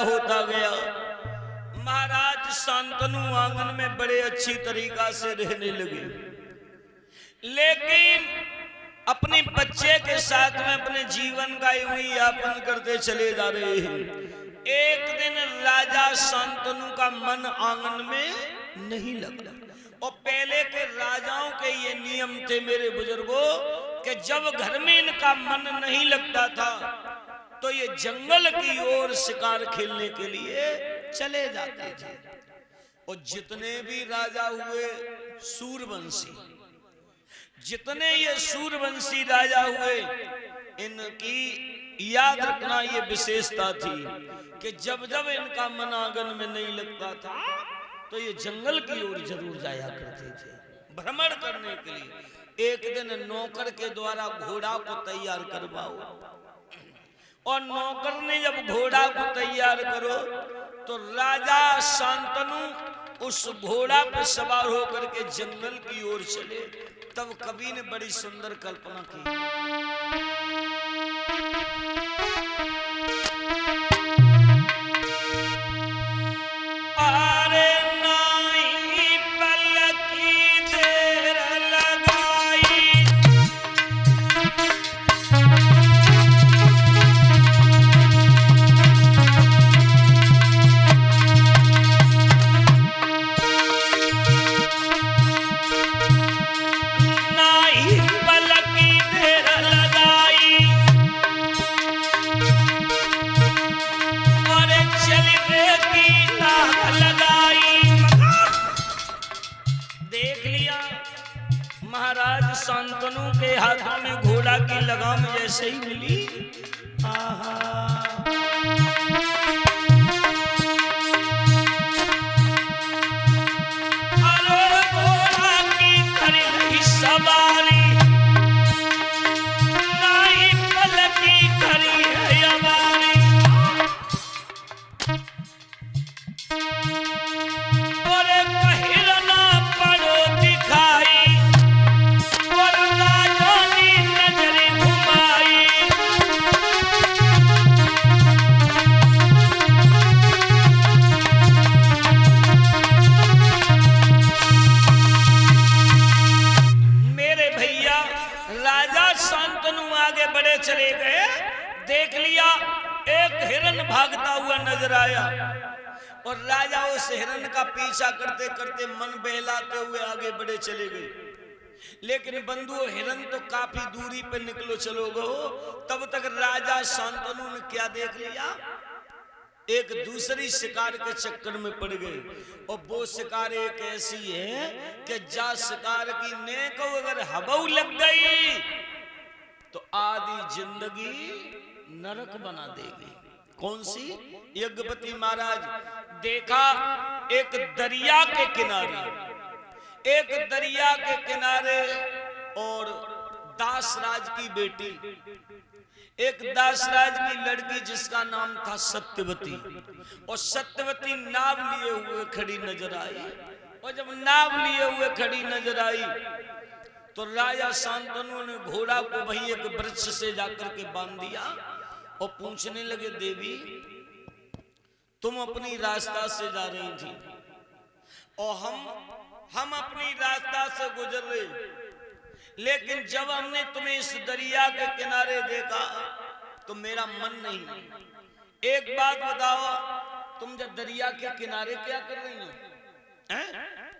होता गया। महाराज शांतनु आंगन में बड़े अच्छी तरीका से रहने लगे, लेकिन अपने बच्चे के साथ में अपने जीवन का यूं ही यापन करते चले जा रहे हैं। एक दिन राजा शांतनु का मन आंगन में नहीं लगा। और पहले के राजाओं के ये नियम थे मेरे बुजुर्गों कि जब घर में इनका मन नहीं लगता था तो ये जंगल की ओर शिकार खेलने के लिए चले जाते थे। और जितने भी राजा हुए सूरवंशी, जितने ये सूरवंशी राजा हुए, इनकी याद रखना ये विशेषता थी कि जब जब इनका मन आंगन में नहीं लगता था तो ये जंगल की ओर जरूर जाया करते थे भ्रमण करने के लिए। एक दिन नौकर के द्वारा घोड़ा को तैयार करवाओ, और नौकर ने जब घोड़ा को तैयार करो तो राजा शांतनु उस घोड़ा पर सवार होकर के जंगल की ओर चले। तब कवि ने बड़ी सुंदर कल्पना की। शांतनु के हाथों में घोड़ा की लगाम जैसे ही मिली, आहा अरे घोड़ा की करी रही सवारी, नहीं पलकी करी है हमारी। अरे पहिरना पड़ो दिखाई, चले गए। देख लिया एक हिरन भागता हुआ नजर आया और राजा उस हिरन का पीछा करते करते मन बहलाते हुए आगे बढ़े चले गए। लेकिन बंधुओं हिरन तो काफी दूरी पे निकलो चलो गो, तब तक राजा शांतनु ने क्या देख लिया, एक दूसरी शिकार के चक्कर में पड़ गए। और वो शिकार एक ऐसी है कि जा शिकार की ने को अगर हबऊ लग गई तो आधी जिंदगी नरक बना देगी। कौन सी? यज्ञपति महाराज देखा एक दरिया के किनारे, एक दरिया के किनारे और दासराज की बेटी, एक दासराज की लड़की जिसका नाम था सत्यवती, और सत्यवती नाव लिए हुए खड़ी नजर आई। और जब नाव लिए हुए खड़ी नजर आई तो राजा शांतनु ने घोड़ा को वहीं एक वृक्ष से जाकर के बांध दिया और पूछने लगे, देवी तुम अपनी रास्ता से जा रही थी और हम अपनी रास्ता से गुजर रहे, लेकिन जब हमने तुम्हें इस दरिया के किनारे देखा तो मेरा मन नहीं। एक बात बताओ, तुम जब दरिया के किनारे क्या कर रही हो?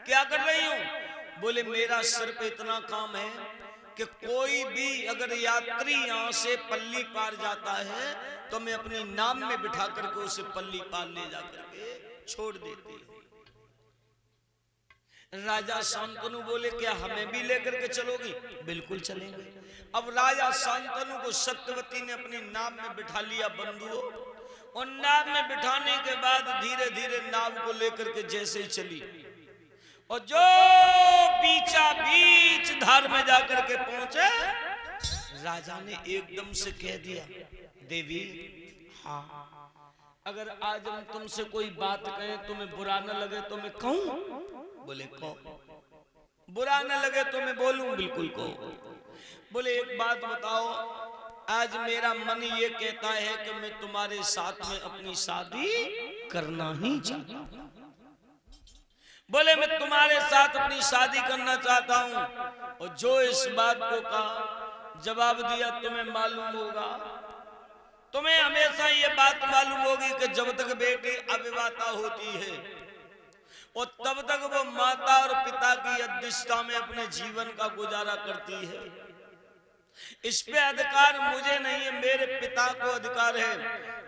क्या कर रही हो? बोले मेरा सिर पे इतना काम है कि कोई भी अगर यात्री यहाँ से पल्ली पार जाता है तो मैं अपनी नाव में बिठा करके उसे पल्ली पार ले जाकर के छोड़ देती हूँ। राजा शांतनु बोले क्या हमें भी लेकर के चलोगी? बिल्कुल चलेंगे। अब राजा शांतनु को सत्यवती ने अपनी नाव में बिठा लिया बंधुओं, और नाव में बिठाने के बाद धीरे धीरे नाव को लेकर के जैसे ही चली और जो बीचा बीच धार में जाकर के पहुंचे, राजा ने एकदम से कह दिया, देवी हाँ अगर आज हम तुमसे कोई बात कहें तुम्हें बुरा न लगे तो मैं कहूं? बोले कहो। बुरा न लगे तो मैं बोलूं? बिल्कुल कहो। बोले एक बात बताओ, आज मेरा मन ये कहता है कि मैं तुम्हारे साथ में अपनी शादी करना ही चाहता हूं। बोले मैं तुम्हारे साथ अपनी शादी करना चाहता हूं। और जो इस बात को कहा, जवाब दिया तुम्हें मालूम होगा, तुम्हें हमेशा ये बात मालूम होगी कि जब तक बेटी अविवाहिता होती है और तब तक वो माता और पिता की अध्यक्षता में अपने जीवन का गुजारा करती है। इस पे अधिकार मुझे नहीं है, मेरे पिता को अधिकार है।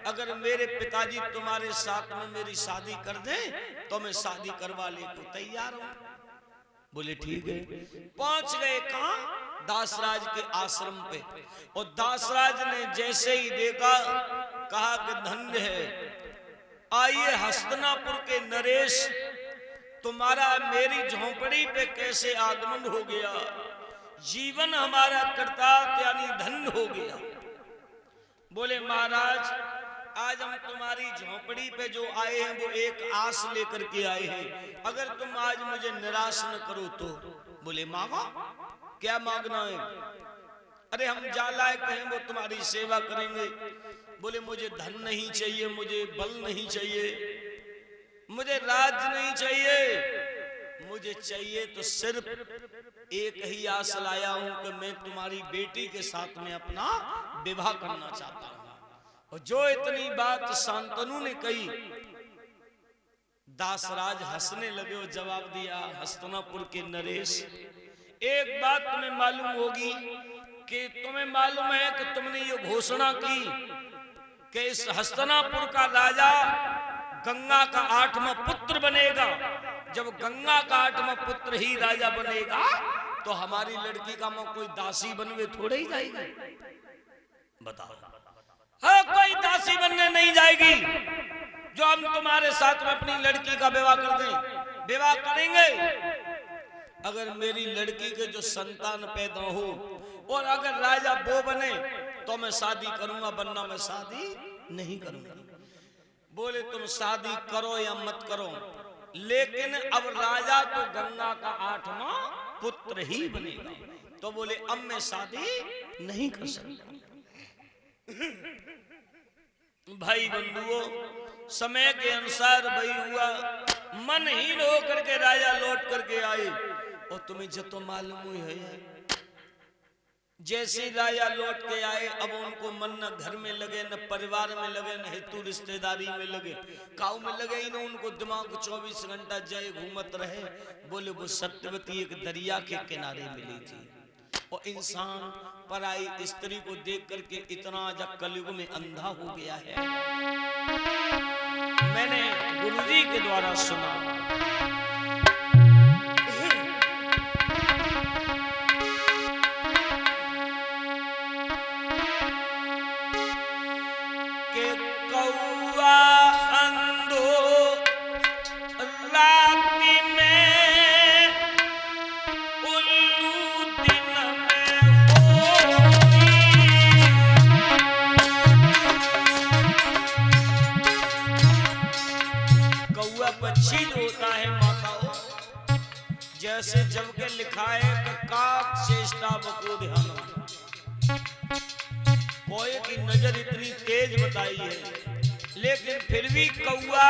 अगर मेरे पिताजी तुम्हारे साथ में मेरी शादी कर दें तो मैं शादी करवा ले को तैयार हूं। बोले ठीक है। पहुंच गए कहां? दासराज के आश्रम पे। और दासराज ने जैसे ही देखा, कहा कि धन्य है, आइए हस्तिनापुर के नरेश, तुम्हारा मेरी झोंपड़ी पे कैसे आगमन हो गया। जीवन हमारा कृतार्थ यानी धन्य हो गया। बोले महाराज, आज हम तुम्हारी झोंपड़ी पे जो आए हैं वो एक आस लेकर के आए हैं, अगर तुम आज मुझे निराश न करो तो। बोले मांगो, क्या मांगना है? अरे हम जालायक हैं, वो तुम्हारी सेवा करेंगे। बोले मुझे धन नहीं चाहिए, मुझे बल नहीं चाहिए, मुझे राज नहीं चाहिए, मुझे चाहिए तो सिर्फ एक ही आस लाया हूं कि मैं तुम्हारी बेटी के साथ में अपना विवाह करना चाहता हूं। और जो इतनी बात शांतनु ने कही, दासराज हंसने लगे और जवाब दिया, हस्तिनापुर के नरेश, एक बात तुम्हें मालूम होगी कि तुम्हें मालूम है कि तुमने ये घोषणा की कि इस हस्तिनापुर का राजा गंगा का 8वां पुत्र बनेगा। जब गंगा का 8वां पुत्र ही राजा बनेगा तो हमारी लड़की का मां कोई दासी बनवे थोड़े ही जाएगी। बताओ, हाँ कोई दासी बनने नहीं जाएगी। जो हम तुम्हारे साथ में अपनी लड़की का विवाह कर दें, विवाह करेंगे। अगर मेरी लड़की के जो संतान पैदा हो और अगर राजा वो बने तो मैं शादी करूंगा, वरना मैं शादी नहीं करूंगा। बोले तुम शादी करो या मत करो, लेकिन अब राजा तो गंगा का 8वां पुत्र ही बनेगा। तो बोले अब मैं शादी नहीं कर सकता। भाई बंधुओं, समय के अनुसार वही हुआ, मन हीन होकर के राजा लौट करके आए। और तुम्हें जो तो मालूम हुई है, जैसे राजा लौट के आए, अब उनको मन न घर में लगे, न परिवार में लगे, न हेतु रिश्तेदारी में लगे, काऊ में लगे ही न उनको दिमाग 24 घंटा जय घूमत रहे। बोले वो सत्यवती एक दरिया के किनारे मिली थी। और इंसान पराई स्त्री को देख करके इतना जब कलयुग में अंधा हो गया है। मैंने गुरुजी के द्वारा सुना, जैसे जब के लिखा है कि काक चेष्टा बको ध्यान, कोई की नजर इतनी तेज बताई है, लेकिन फिर भी कौआ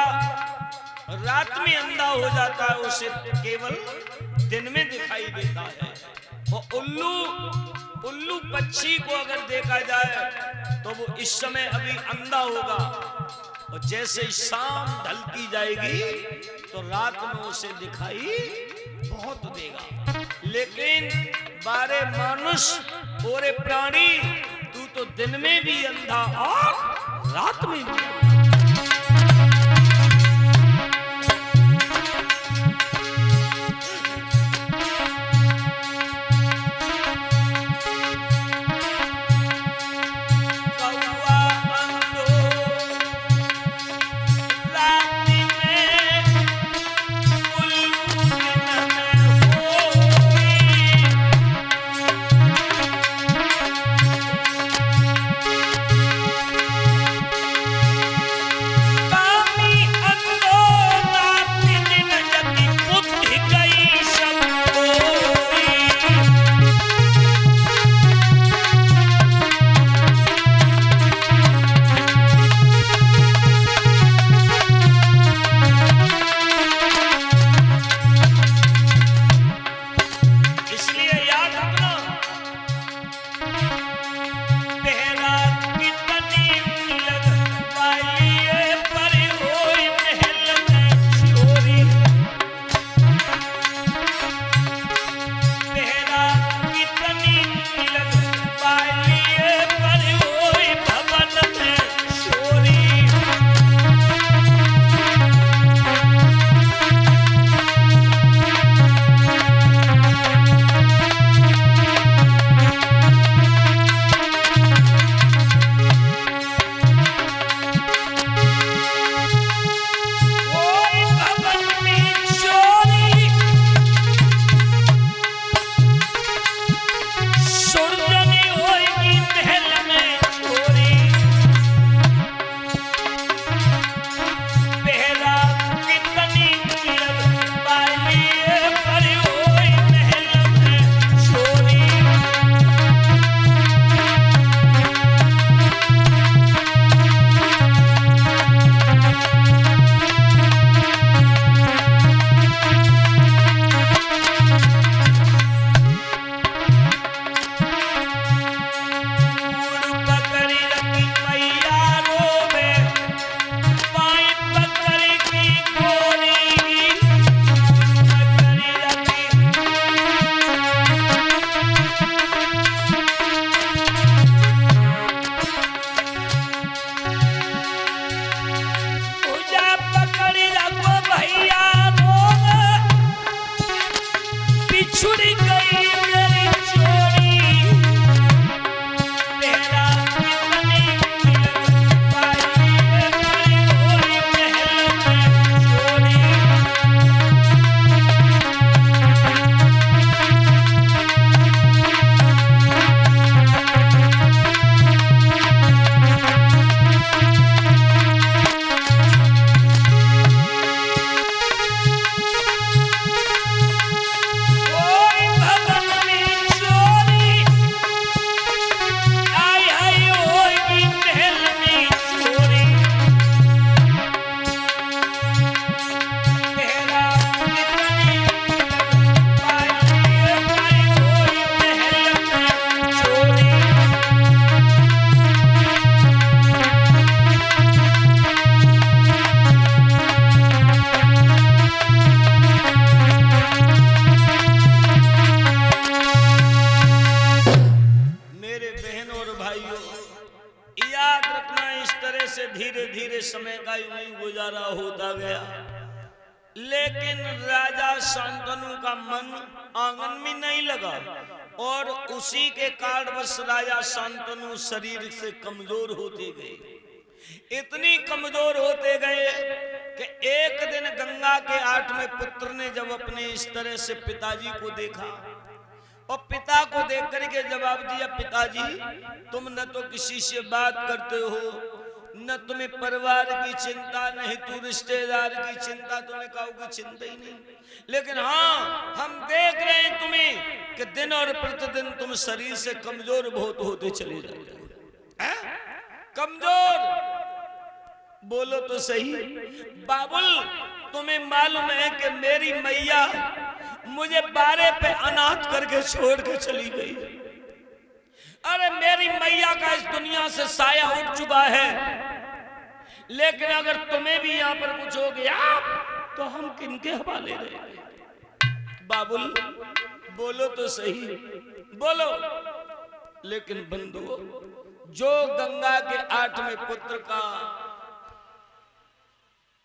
रात में अंधा हो जाता है, उसे केवल दिन में दिखाई देता है। और उल्लू पक्षी को अगर देखा जाए तो वो इस समय अभी अंधा होगा, और जैसे शाम ढलती जाएगी तो रात में उसे दिखाई बहुत देगा। लेकिन बारे मनुष्य ओरे प्राणी, तू तो दिन में भी अंधा और रात में भी। छुड़ गई मेरी चोरी तेरा कितनी पाई होई महल में चोरी धीरे धीरे समय का यूं ही गुजारा होता गया, लेकिन राजा शांतनु का मन आंगन में नहीं लगा और उसी के कारणवश राजा शांतनु शरीर से कमजोर होते गए। इतनी कमजोर होते गए कि एक दिन गंगा के 8वें पुत्र ने जब अपने इस तरह से पिताजी को देखा और पिता को देख करके जवाब दिया, पिताजी तुम न तो किसी से बात करते हो, न तुम्हें परिवार की चिंता, नहीं तू रिश्तेदार की चिंता, तुम्हें काऊ की चिंता ही नहीं, लेकिन हाँ हम देख रहे हैं तुम्हें कि दिन और प्रतिदिन तुम शरीर से कमजोर बहुत होते चले जा रहे हो। कमजोर बोलो तो सही बाबुल, तुम्हें मालूम है कि मेरी मैया मुझे बारे पे अनाथ करके छोड़ के चली गई। अरे मेरी मैया का इस दुनिया से साया उठ चुका है, लेकिन अगर तुम्हें भी यहाँ पर कुछ हो गया तो हम किनके हवाले रहेंगे? बाबुल बोलो तो सही बोलो। लेकिन बंधुओं, जो गंगा के 8वें पुत्र का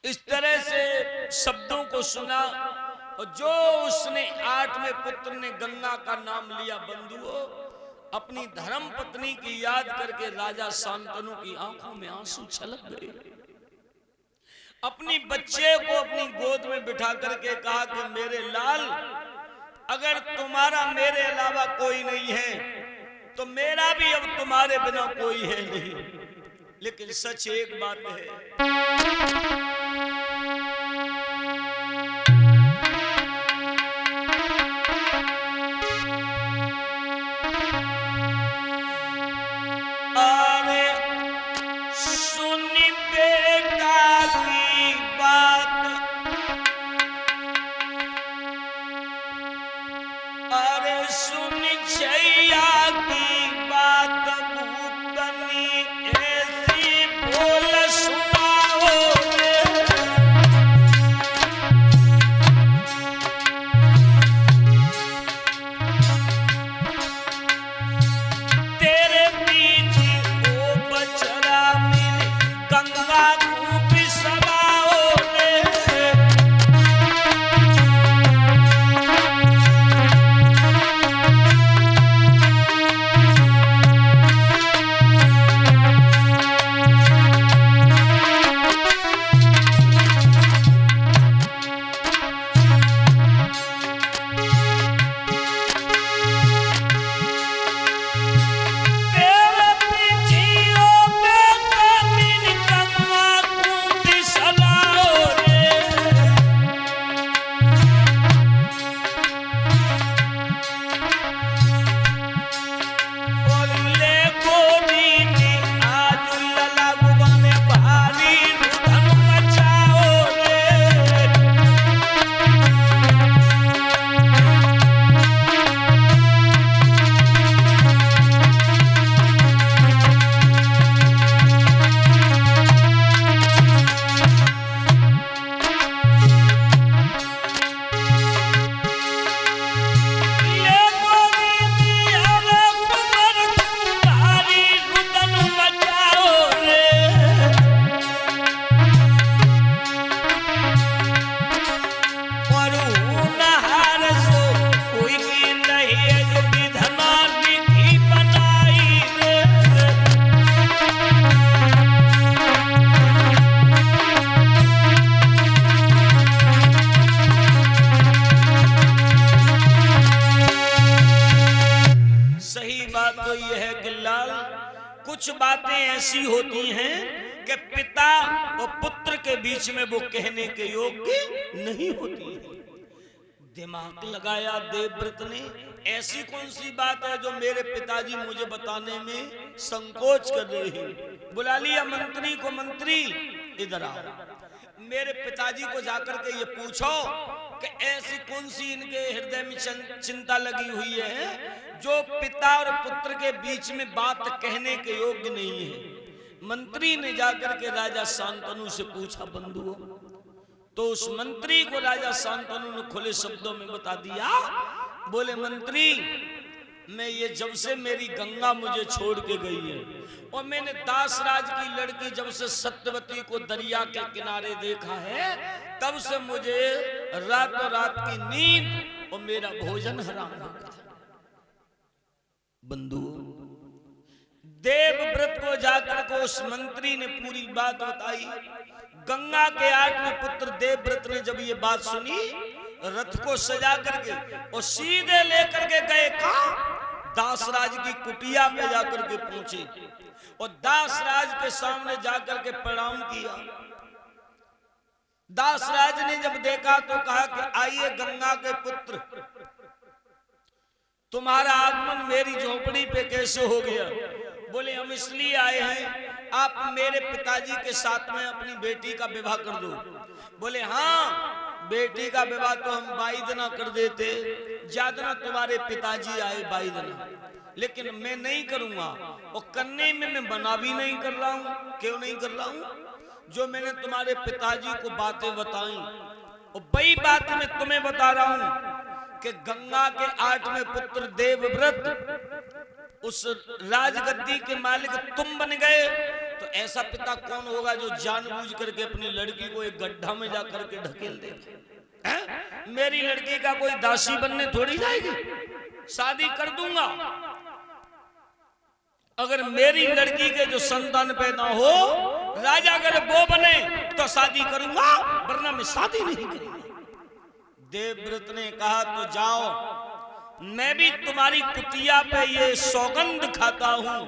इस तरह से शब्दों को सुना और जो उसने 8वें पुत्र ने गंगा का नाम लिया, बंधुओं अपनी धर्म पत्नी की याद करके राजा शांतनु की आंखों में आंसू छलक गए। अपनी बच्चे को अपनी गोद में बिठा करके कहा कि मेरे लाल, अगर तुम्हारा मेरे अलावा कोई नहीं है तो मेरा भी अब तुम्हारे बिना कोई है नहीं। लेकिन सच एक बात है, कुछ बातें ऐसी होती हैं कि पिता और पुत्र के बीच में वो कहने के योग्य नहीं होती है। दिमाग लगाया देवव्रत ने, ऐसी कौन सी बात है जो मेरे पिताजी मुझे बताने में संकोच कर रहे हैं। बुला लिया मंत्री को, मंत्री इधर आओ, मेरे पिताजी को जाकर के ये पूछो कि ऐसी कौन सी इनके हृदय में चिंता लगी हुई है जो पिता और पुत्र के बीच में बात कहने के योग्य नहीं है। मंत्री ने जाकर के राजा शांतनु से पूछा, बंधुओं, तो उस मंत्री को राजा शांतनु ने खुले शब्दों में बता दिया। बोले, मंत्री, मैं ये जब से मेरी गंगा मुझे छोड़ के गई है और मैंने दासराज की लड़की जब से सत्यवती को दरिया के किनारे देखा है, तब से मुझे रातों रात की नींद और मेरा भोजन हराम हो गया। बंधु, देवव्रत को जाकर को उस मंत्री ने पूरी बात बताई। गंगा के 8वें पुत्र देवव्रत ने जब ये बात सुनी, रथ को सजा करके और सीधे लेकर के गए कहां? दासराज की कुटिया पे जाकर के पहुंचे और दासराज के सामने जाकर के प्रणाम किया। दासराज ने जब देखा तो कहा कि आइए गंगा के पुत्र, तुम्हारा आगमन मेरी झोपड़ी पे कैसे हो गया? बोले, हम इसलिए आए हैं, आप मेरे पिताजी के साथ में अपनी बेटी का विवाह कर दो। बोले, हाँ, बेटी का विवाह तो हम 22 दिन कर देते, ज्यादा तुम्हारे पिताजी आए 22 दिन, लेकिन मैं नहीं करूंगा। और करने में मैं मना भी नहीं कर रहा हूं। क्यों नहीं कर रहा हूं? जो मैंने तुम्हारे पिताजी को बातें बताई और वही बात मैं तुम्हें बता रहा हूं कि गंगा के 8वें पुत्र देवव्रत उस राजगद्दी के मालिक तुम बन गए, तो ऐसा पिता कौन होगा जो जानबूझ करके अपनी लड़की को एक गड्ढा में जाकर के ढकेल दे? मेरी लड़की का कोई दासी बनने थोड़ी जाएगी, शादी कर दूंगा। अगर मेरी लड़की के जो संतान पैदा हो, राजा अगर वो बने तो शादी करूंगा, वरना मैं शादी नहीं करूंगा। देवव्रत ने कहा, तो जाओ, मैं भी तुम्हारी कुटिया पे ये सौगंध खाता हूं,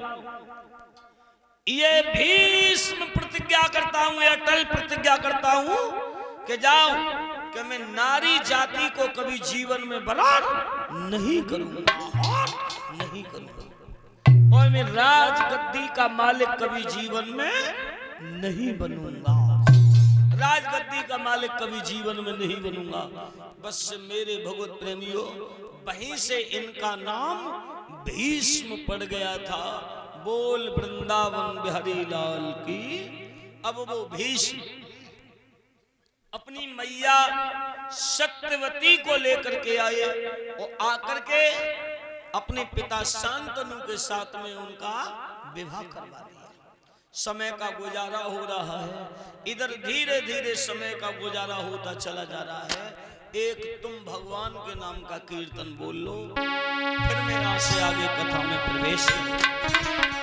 ये भीष्म प्रतिज्ञा करता हूं, ये अटल प्रतिज्ञा करता हूं कि जाओ कि मैं नारी जाति को कभी जीवन में बर्बाद नहीं करूंगा, नहीं करूंगा, और मैं राजगद्दी का मालिक कभी जीवन में नहीं बनूंगा, राजगद्दी का मालिक कभी जीवन में नहीं बनूंगा। बस मेरे भगवत प्रेमियों, वहीं से इनका नाम भीष्म पड़ गया था। बोल वृंदावन बिहारी लाल की। अब वो भीष्म अपनी मैया सत्यवती को लेकर के आए और आकर के अपने पिता शांतनु के साथ में उनका विवाह करवा दिया। समय का गुजारा हो रहा है, इधर धीरे धीरे समय का गुजारा होता चला जा रहा है। एक तुम भगवान के नाम का कीर्तन बोल लो, फिर मेरा से आगे कथा में प्रवेश करो।